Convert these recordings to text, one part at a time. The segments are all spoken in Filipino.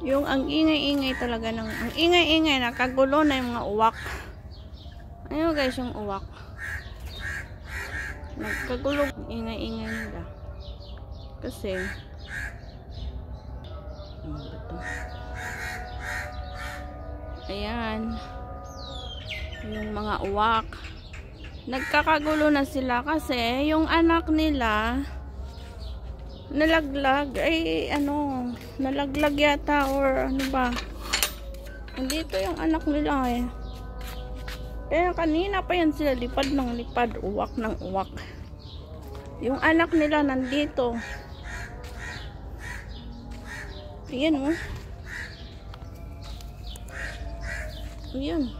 Yung ang ingay-ingay talaga ng, ang ingay-ingay, nakagulo na yung mga uwak. Ayun guys, yung uwak. Nagkagulo, ingay-ingay nila. Kasi, ayan, yung mga uwak. Nagkakagulo na sila kasi yung anak nila nalaglag, ay ano, nalaglag yata or ano ba. Nandito yung anak nila eh. Kaya kanina pa yan sila lipad ng lipad, uwak ng uwak. Yung anak nila nandito. Ayan oh. Ayan.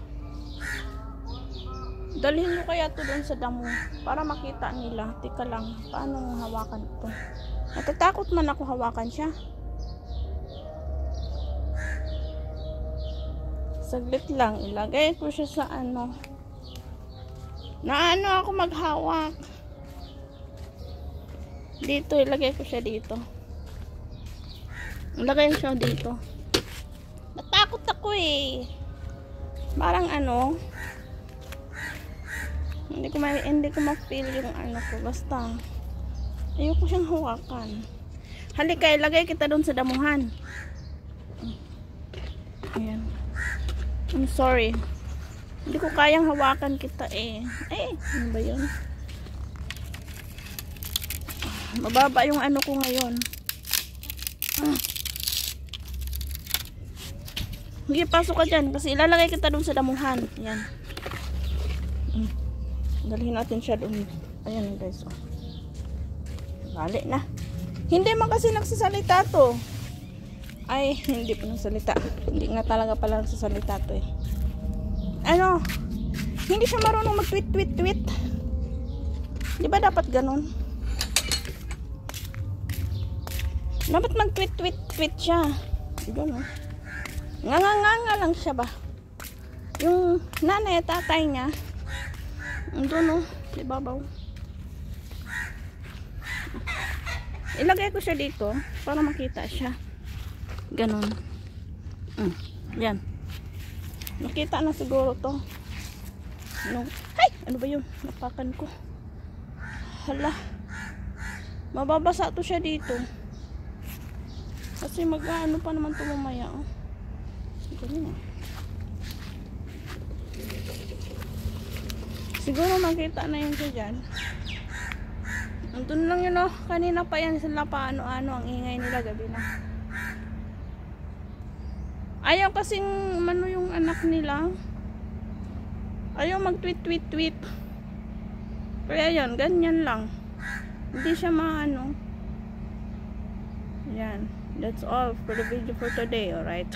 Dalhin mo kaya ito doon sa damo para makita nila. Tika lang, paano hawakan ito? Natatakot man ako hawakan siya. Saglit lang, ilagay ko siya sa ano. Naano ako maghawak. Dito, ilagay ko siya dito. Ilagay siya dito. Natakot ako eh. Parang ano, hindi ko ma-feel yung ano ko. Basta ayoko siyang hawakan. Halika, ilagay kita doon sa damuhan. Ayan. I'm sorry. Hindi ko kayang hawakan kita eh. Ano ba yun? Mababa yung ano ko ngayon. Sige, pasok ka dyan. Kasi ilalagay kita doon sa damuhan. Ayan. Dalhin natin siya doon. Ayan guys. Oh. Bali na. Hindi man kasi nagsasalita to. Ay, hindi pa nagsalita. Hindi nga talaga pala nagsasalita to eh. Ano? Hindi siya marunong mag-tweet. Di ba dapat ganun? Dapat mag-tweet siya. Ganun. Nganga lang siya ba? Yung nanay at tatay niya, doon di babaw. Ilagay ko siya dito para makita siya. Ganon. Yan. Nakita na siguro to. Ano? Ay! Ano ba yun? Napakan ko. Hala. Mababasa to siya dito. Kasi mag-ano pa naman to mamaya. Oh. Ganyan. Siguro makita na yun siya dyan. Nandun lang yun oh. Kanina pa yan sila pa ano-ano ang ingay nila gabi na. Ayaw kasing ano yung anak nila. Ayaw mag-tweet. Kaya yan, ganyan lang. Hindi siya maano. Yan. That's all for the video for today, alright?